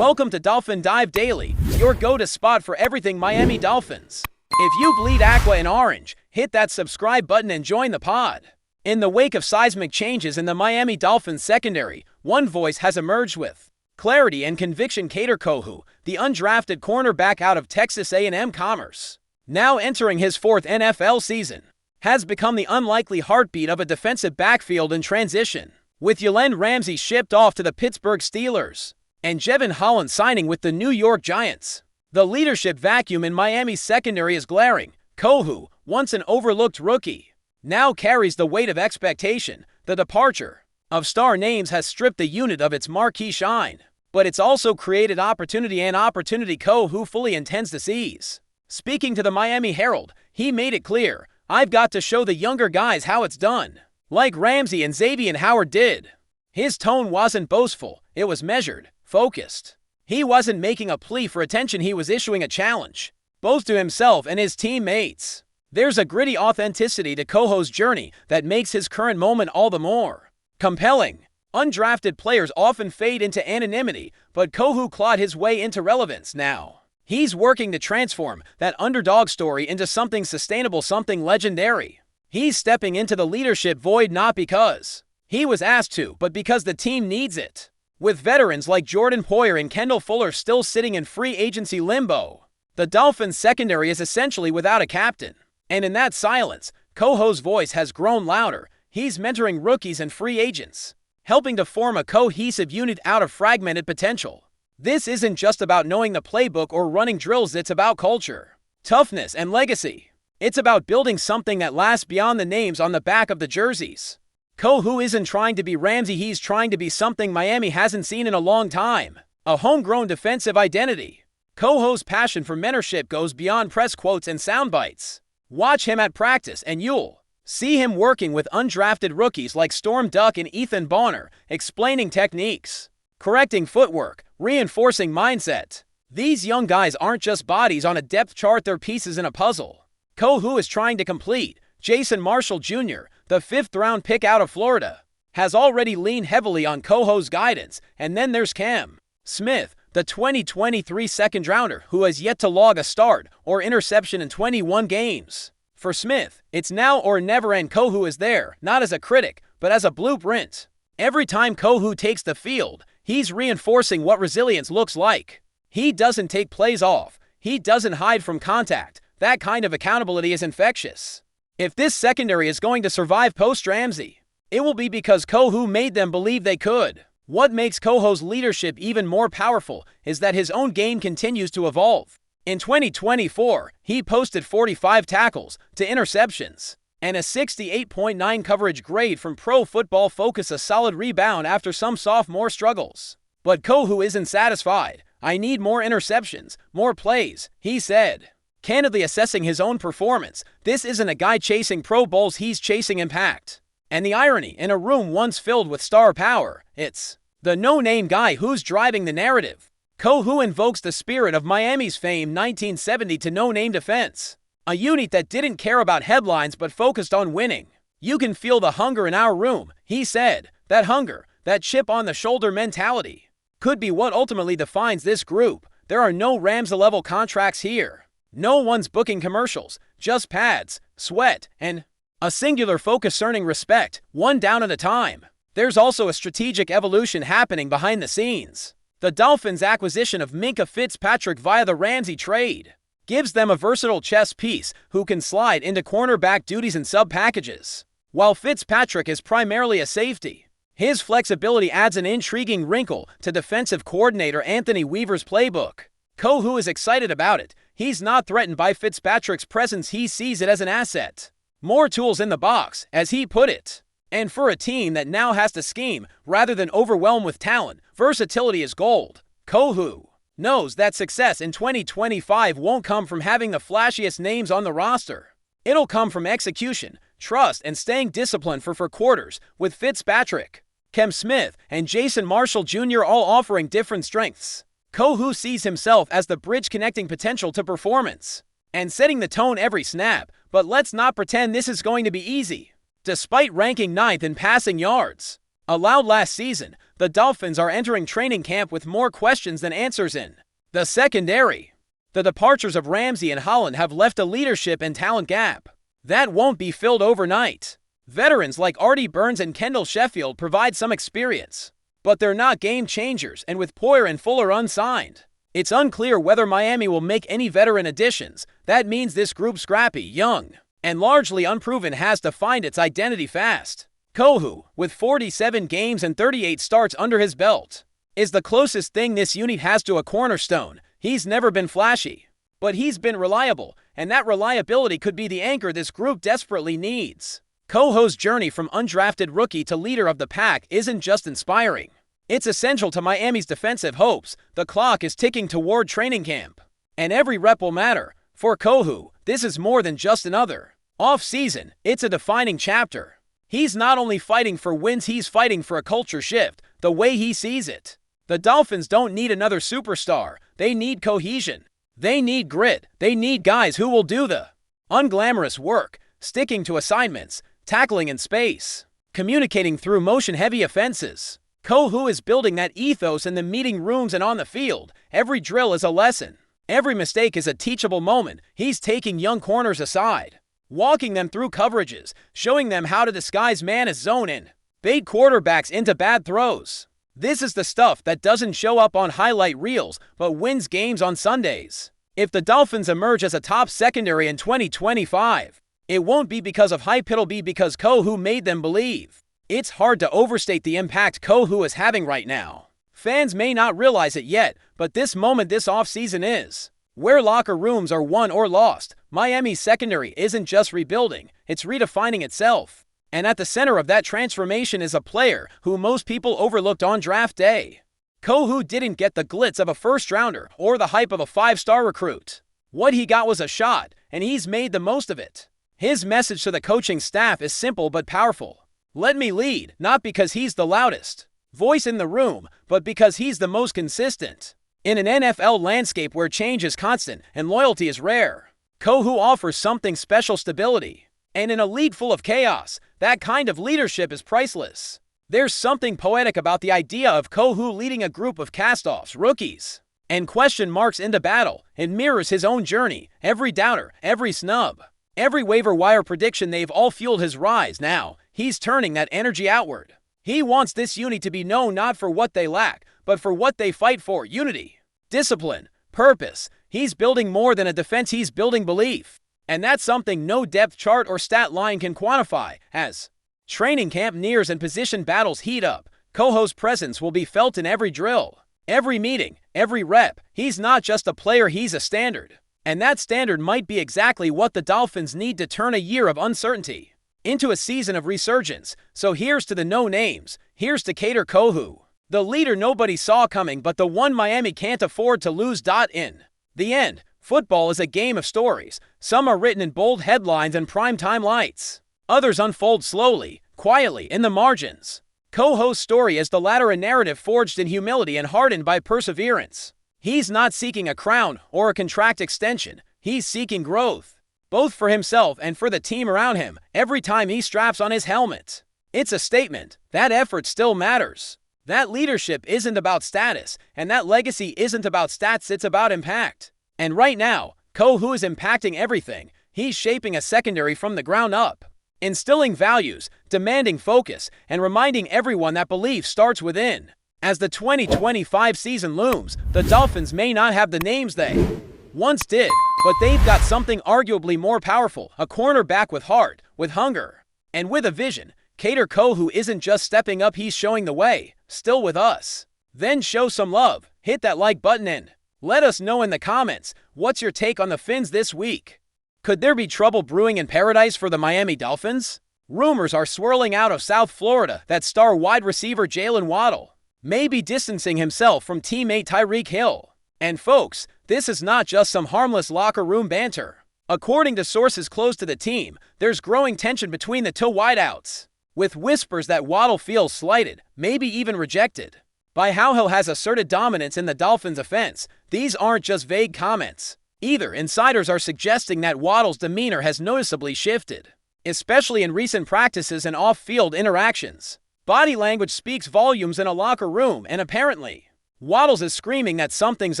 Welcome to Dolphin Dive Daily, your go-to spot for everything Miami Dolphins. If you bleed aqua and orange, hit that subscribe button and join the pod. In the wake of seismic changes in the Miami Dolphins secondary, one voice has emerged with clarity and conviction. Kader Kohou, the undrafted cornerback out of Texas A&M Commerce, now entering his fourth NFL season, has become the unlikely heartbeat of a defensive backfield in transition. With Jalen Ramsey shipped off to the Pittsburgh Steelers and Jevon Holland signing with the New York Giants, the leadership vacuum in Miami's secondary is glaring. Kohou, once an overlooked rookie, now carries the weight of expectation. The departure of star names has stripped the unit of its marquee shine, but it's also created opportunity Kohou fully intends to seize. Speaking to the Miami Herald, he made it clear, "I've got to show the younger guys how it's done, like Ramsey and Xavier Howard did." His tone wasn't boastful, it was measured, focused. He wasn't making a plea for attention, he was issuing a challenge, both to himself and his teammates. There's a gritty authenticity to Kohou's journey that makes his current moment all the more compelling. Undrafted players often fade into anonymity, but Kohou clawed his way into relevance now. He's working to transform that underdog story into something sustainable, something legendary. He's stepping into the leadership void not because he was asked to, but because the team needs it. With veterans like Jordan Poyer and Kendall Fuller still sitting in free agency limbo, the Dolphins secondary is essentially without a captain. And in that silence, Kohou's voice has grown louder. He's mentoring rookies and free agents, helping to form a cohesive unit out of fragmented potential. This isn't just about knowing the playbook or running drills, it's about culture, toughness, and legacy. It's about building something that lasts beyond the names on the back of the jerseys. Kohou isn't trying to be Ramsey, he's trying to be something Miami hasn't seen in a long time: a homegrown defensive identity. Kohou's passion for mentorship goes beyond press quotes and sound bites. Watch him at practice and you'll see him working with undrafted rookies like Storm Duck and Ethan Bonner, explaining techniques, correcting footwork, reinforcing mindset. These young guys aren't just bodies on a depth chart, they're pieces in a puzzle Kohou is trying to complete. Jason Marshall Jr., the fifth-round pick out of Florida, has already leaned heavily on Kohou's guidance. And then there's Cam Smith, the 2023 second-rounder, who has yet to log a start or interception in 21 games. For Smith, it's now or never, and Kohou is there, not as a critic, but as a blueprint. Every time Kohou takes the field, he's reinforcing what resilience looks like. He doesn't take plays off. He doesn't hide from contact. That kind of accountability is infectious. If this secondary is going to survive post-Ramsey, it will be because Kohou made them believe they could. What makes Kohou's leadership even more powerful is that his own game continues to evolve. In 2024, he posted 45 tackles to interceptions and a 68.9 coverage grade from Pro Football Focus, a solid rebound after some sophomore struggles. But Kohou isn't satisfied. "I need more interceptions, more plays," he said, candidly assessing his own performance. This isn't a guy chasing Pro Bowls, he's chasing impact. And the irony, in a room once filled with star power, it's the no-name guy who's driving the narrative. Kohou invokes the spirit of Miami's famed 1970 to no-name defense, a unit that didn't care about headlines but focused on winning. "You can feel the hunger in our room," he said. That hunger, that chip on the shoulder mentality, could be what ultimately defines this group. There are no Ramsey-level contracts here. No one's booking commercials, just pads, sweat, and a singular focus, earning respect, one down at a time. There's also a strategic evolution happening behind the scenes. The Dolphins' acquisition of Minkah Fitzpatrick via the Ramsey trade gives them a versatile chess piece who can slide into cornerback duties and sub-packages. While Fitzpatrick is primarily a safety, his flexibility adds an intriguing wrinkle to defensive coordinator Anthony Weaver's playbook. Kohou is excited about it. He's not threatened by Fitzpatrick's presence, he sees it as an asset. More tools in the box, as he put it. And for a team that now has to scheme rather than overwhelm with talent, versatility is gold. Kohou knows that success in 2025 won't come from having the flashiest names on the roster. It'll come from execution, trust, and staying disciplined for quarters. With Fitzpatrick, Cam Smith, and Jason Marshall Jr. all offering different strengths, Kohou sees himself as the bridge connecting potential to performance and setting the tone every snap. But let's not pretend this is going to be easy. Despite ranking 9th in passing yards Allowed last season, the Dolphins are entering training camp with more questions than answers in the secondary. The departures of Ramsey and Holland have left a leadership and talent gap that won't be filled overnight. Veterans like Artie Burns and Kendall Sheffield provide some experience, but they're not game changers, and with Poyer and Fuller unsigned, it's unclear whether Miami will make any veteran additions. That means this group, scrappy, young, and largely unproven, has to find its identity fast. Kohou, with 47 games and 38 starts under his belt, is the closest thing this unit has to a cornerstone. He's never been flashy, but he's been reliable, and that reliability could be the anchor this group desperately needs. Kohou's journey from undrafted rookie to leader of the pack isn't just inspiring. It's essential to Miami's defensive hopes. The clock is ticking toward training camp, and every rep will matter. For Kohou, this is more than just another off-season. It's a defining chapter. He's not only fighting for wins, he's fighting for a culture shift, the way he sees it. The Dolphins don't need another superstar. They need cohesion. They need grit. They need guys who will do the unglamorous work, sticking to assignments, tackling in space, communicating through motion-heavy offenses. Kohou is building that ethos in the meeting rooms and on the field. Every drill is a lesson. Every mistake is a teachable moment. He's taking young corners aside, walking them through coverages, showing them how to disguise man as zone in, bait quarterbacks into bad throws. This is the stuff that doesn't show up on highlight reels, but wins games on Sundays. If the Dolphins emerge as a top secondary in 2025, it won't be because of hype, it'll be because Kohou made them believe. It's hard to overstate the impact Kohou is having right now. Fans may not realize it yet, but this moment this offseason is where locker rooms are won or lost. Miami's secondary isn't just rebuilding, it's redefining itself. And at the center of that transformation is a player who most people overlooked on draft day. Kohou didn't get the glitz of a first-rounder or the hype of a five-star recruit. What he got was a shot, and he's made the most of it. His message to the coaching staff is simple but powerful. Let me lead, not because he's the loudest voice in the room, but because he's the most consistent. In an NFL landscape where change is constant and loyalty is rare, Kohou offers something special: stability. And in a league full of chaos, that kind of leadership is priceless. There's something poetic about the idea of Kohou leading a group of cast-offs, rookies, and question marks into battle. It mirrors his own journey. Every doubter, every snub, every waiver wire prediction, they've all fueled his rise. Now, he's turning that energy outward. He wants this unit to be known not for what they lack, but for what they fight for: unity, discipline, purpose. He's building more than a defense, he's building belief. And that's something no depth chart or stat line can quantify. As training camp nears and position battles heat up, Kohou's presence will be felt in every drill, every meeting, every rep. He's not just a player, he's a standard. And that standard might be exactly what the Dolphins need to turn a year of uncertainty into a season of resurgence. So here's to the no names. Here's to Kader Kohou, the leader nobody saw coming, but the one Miami can't afford to lose. In the end, football is a game of stories. Some are written in bold headlines and primetime lights. Others unfold slowly, quietly, in the margins. Kohou's story is the latter, a narrative forged in humility and hardened by perseverance. He's not seeking a crown or a contract extension. He's seeking growth, both for himself and for the team around him. Every time he straps on his helmet, it's a statement. That effort still matters. That leadership isn't about status, and that legacy isn't about stats, it's about impact. And right now, Kohou is impacting everything. He's shaping a secondary from the ground up, instilling values, demanding focus, and reminding everyone that belief starts within. As the 2025 season looms, the Dolphins may not have the names they once did, but they've got something arguably more powerful: a cornerback with heart, with hunger, and with a vision. Kader Kohou isn't just stepping up, he's showing the way. Still with us? Then show some love. Hit that like button and let us know in the comments, what's your take on the Fins this week? Could there be trouble brewing in paradise for the Miami Dolphins? Rumors are swirling out of South Florida that star wide receiver Jalen Waddle may be distancing himself from teammate Tyreek Hill. And folks, this is not just some harmless locker room banter. According to sources close to the team, there's growing tension between the two wideouts, with whispers that Waddle feels slighted, maybe even rejected, by how Hill has asserted dominance in the Dolphins' offense. These aren't just vague comments. Either insiders are suggesting that Waddle's demeanor has noticeably shifted, especially in recent practices and off-field interactions. Body language speaks volumes in a locker room, and apparently, Waddles is screaming that something's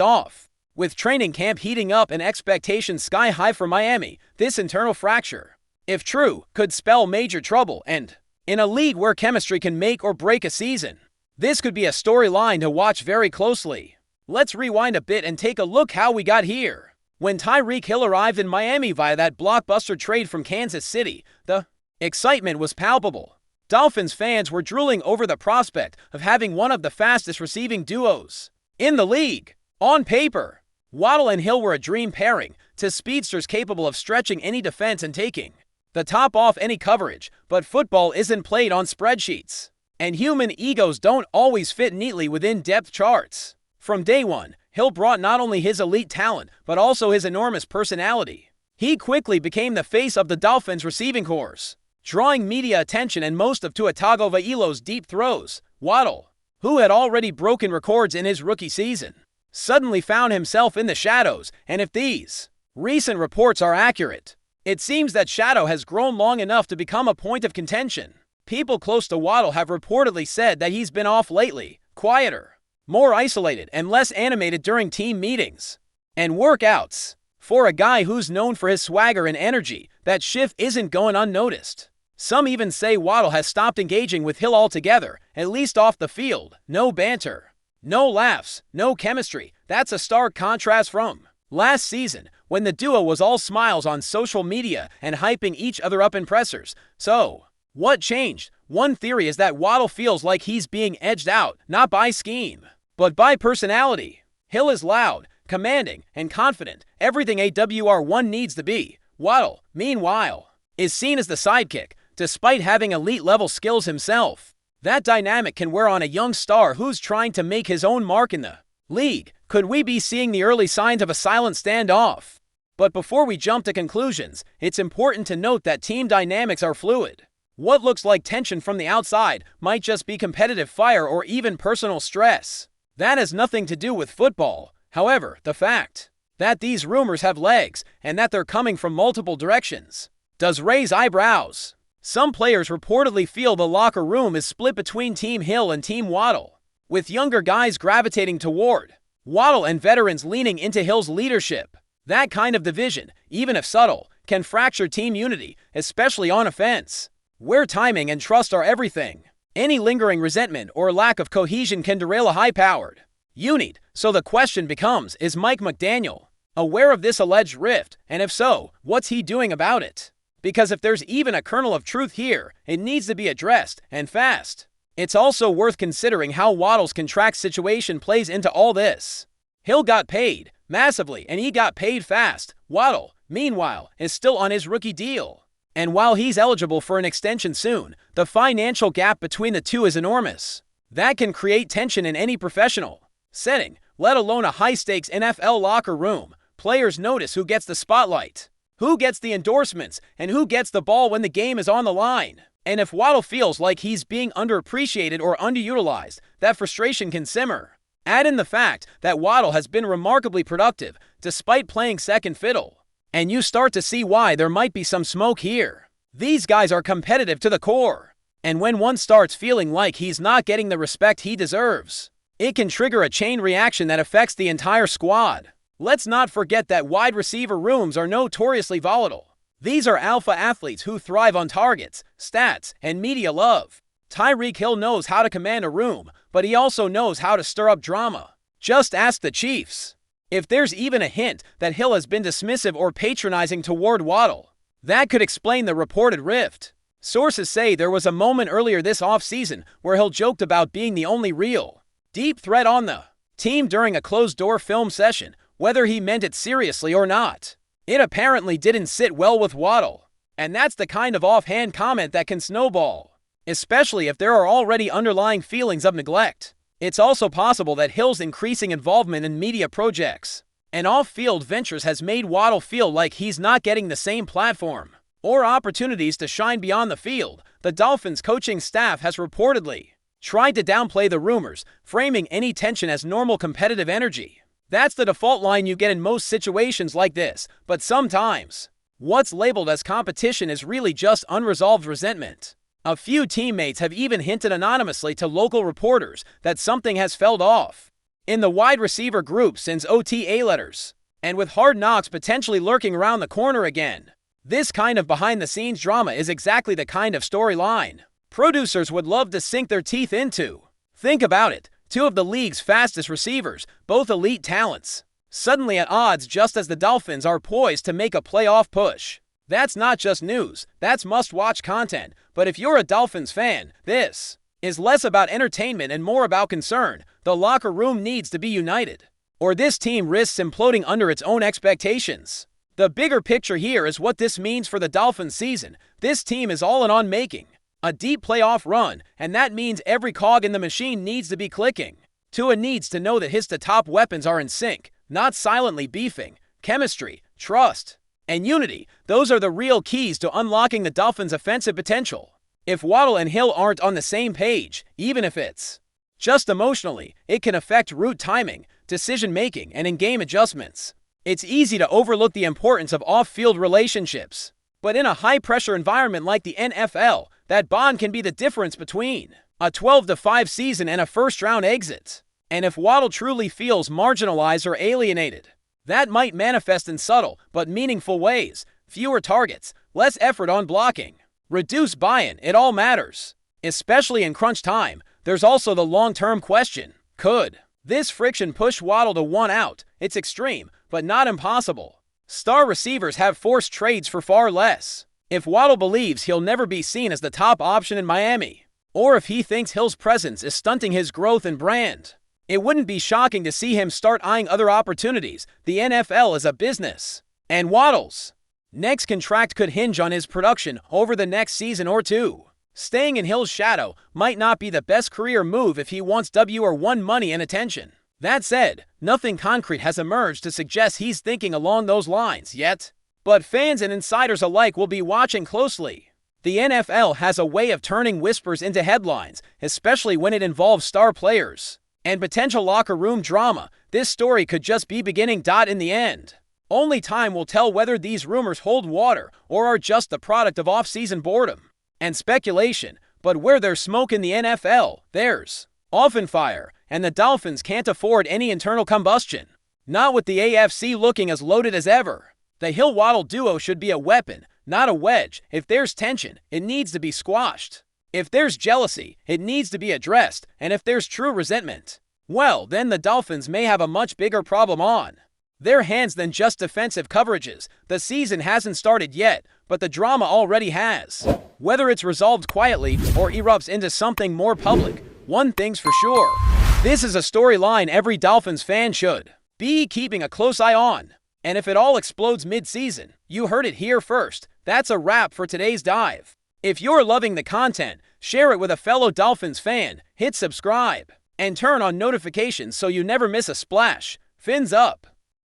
off. With training camp heating up and expectations sky high for Miami, this internal fracture, if true, could spell major trouble, and in a league where chemistry can make or break a season, this could be a storyline to watch very closely. Let's rewind a bit and take a look how we got here. When Tyreek Hill arrived in Miami via that blockbuster trade from Kansas City, the excitement was palpable. Dolphins fans were drooling over the prospect of having one of the fastest receiving duos in the league. On paper, Waddle and Hill were a dream pairing, to speedsters capable of stretching any defense and taking the top off any coverage, but football isn't played on spreadsheets, and human egos don't always fit neatly within depth charts. From day one, Hill brought not only his elite talent, but also his enormous personality. He quickly became the face of the Dolphins' receiving corps, drawing media attention and most of Tua Tagovailoa's deep throws. Waddle, who had already broken records in his rookie season, suddenly found himself in the shadows, and if these recent reports are accurate, it seems that shadow has grown long enough to become a point of contention. People close to Waddle have reportedly said that he's been off lately, quieter, more isolated, and less animated during team meetings and workouts. For a guy who's known for his swagger and energy, that shift isn't going unnoticed. Some even say Waddle has stopped engaging with Hill altogether, at least off the field. No banter, no laughs, no chemistry. That's a stark contrast from last season, when the duo was all smiles on social media and hyping each other up in pressers. So, what changed? One theory is that Waddle feels like he's being edged out, not by scheme, but by personality. Hill is loud, commanding, and confident, everything a WR1 needs to be. Waddle, meanwhile, is seen as the sidekick, despite having elite-level skills himself. That dynamic can wear on a young star who's trying to make his own mark in the league. Could we be seeing the early signs of a silent standoff? But before we jump to conclusions, it's important to note that team dynamics are fluid. What looks like tension from the outside might just be competitive fire or even personal stress. That has nothing to do with football. However, the fact that these rumors have legs and that they're coming from multiple directions does raise eyebrows. Some players reportedly feel the locker room is split between Team Hill and Team Waddle, with younger guys gravitating toward Waddle and veterans leaning into Hill's leadership. That kind of division, even if subtle, can fracture team unity, especially on offense, where timing and trust are everything. Any lingering resentment or lack of cohesion can derail a high-powered unit. So the question becomes, is Mike McDaniel aware of this alleged rift? And if so, what's he doing about it? Because if there's even a kernel of truth here, it needs to be addressed, and fast. It's also worth considering how Waddle's contract situation plays into all this. Hill got paid massively, and he got paid fast. Waddle, meanwhile, is still on his rookie deal. And while he's eligible for an extension soon, the financial gap between the two is enormous. That can create tension in any professional setting, let alone a high-stakes NFL locker room. Players notice who gets the spotlight, who gets the endorsements, and who gets the ball when the game is on the line. And if Waddle feels like he's being underappreciated or underutilized, that frustration can simmer. Add in the fact that Waddle has been remarkably productive, despite playing second fiddle, and you start to see why there might be some smoke here. These guys are competitive to the core, and when one starts feeling like he's not getting the respect he deserves, it can trigger a chain reaction that affects the entire squad. Let's not forget that wide receiver rooms are notoriously volatile. These are alpha athletes who thrive on targets, stats, and media love. Tyreek Hill knows how to command a room, but he also knows how to stir up drama. Just ask the Chiefs. If there's even a hint that Hill has been dismissive or patronizing toward Waddle, that could explain the reported rift. Sources say there was a moment earlier this offseason where Hill joked about being the only real deep threat on the team during a closed-door film session, whether he meant it seriously or not. It apparently didn't sit well with Waddle, and that's the kind of offhand comment that can snowball, especially if there are already underlying feelings of neglect. It's also possible that Hill's increasing involvement in media projects and off-field ventures has made Waddle feel like he's not getting the same platform or opportunities to shine beyond the field. The Dolphins coaching staff has reportedly tried to downplay the rumors, framing any tension as normal competitive energy. That's the default line you get in most situations like this, but sometimes what's labeled as competition is really just unresolved resentment. A few teammates have even hinted anonymously to local reporters that something has fell off in the wide receiver group since OTA letters, and with Hard Knocks potentially lurking around the corner again. This kind of behind-the-scenes drama is exactly the kind of storyline producers would love to sink their teeth into. Think about it, two of the league's fastest receivers, both elite talents, suddenly at odds just as the Dolphins are poised to make a playoff push. That's not just news, that's must-watch content. But if you're a Dolphins fan, this is less about entertainment and more about concern. The locker room needs to be united, or this team risks imploding under its own expectations. The bigger picture here is what this means for the Dolphins season. This team is all in on making a deep playoff run, and that means every cog in the machine needs to be clicking. Tua needs to know that his top weapons are in sync, not silently beefing. Chemistry, trust, and unity, those are the real keys to unlocking the Dolphins' offensive potential. If Waddle and Hill aren't on the same page, even if it's just emotionally, it can affect route timing, decision-making, and in-game adjustments. It's easy to overlook the importance of off-field relationships, but in a high-pressure environment like the NFL, that bond can be the difference between a 12-5 season and a first-round exit. And if Waddle truly feels marginalized or alienated, that might manifest in subtle but meaningful ways. Fewer targets, less effort on blocking, reduced buy-in, it all matters. Especially in crunch time. There's also the long-term question. Could this friction push Waddle to one out? It's extreme, but not impossible. Star receivers have forced trades for far less. If Waddle believes he'll never be seen as the top option in Miami, or if he thinks Hill's presence is stunting his growth and brand, it wouldn't be shocking to see him start eyeing other opportunities. The NFL is a business, and Waddle's next contract could hinge on his production over the next season or two. Staying in Hill's shadow might not be the best career move if he wants WR1 money and attention. That said, nothing concrete has emerged to suggest he's thinking along those lines yet. But fans and insiders alike will be watching closely. The NFL has a way of turning whispers into headlines, especially when it involves star players and potential locker room drama. This story could just be beginning. In the end, only time will tell whether these rumors hold water or are just the product of off-season boredom and speculation. But where there's smoke in the NFL, there's often fire, and the Dolphins can't afford any internal combustion. Not with the AFC looking as loaded as ever. The Hill-Waddle duo should be a weapon, not a wedge. If there's tension, it needs to be squashed. If there's jealousy, it needs to be addressed. And if there's true resentment, well, then the Dolphins may have a much bigger problem on their hands than just defensive coverages. The season hasn't started yet, but the drama already has. Whether it's resolved quietly or erupts into something more public, one thing's for sure. This is a storyline every Dolphins fan should be keeping a close eye on. And if it all explodes mid-season, you heard it here first. That's a wrap for today's dive. If you're loving the content, share it with a fellow Dolphins fan, hit subscribe, and turn on notifications so you never miss a splash. Fins up!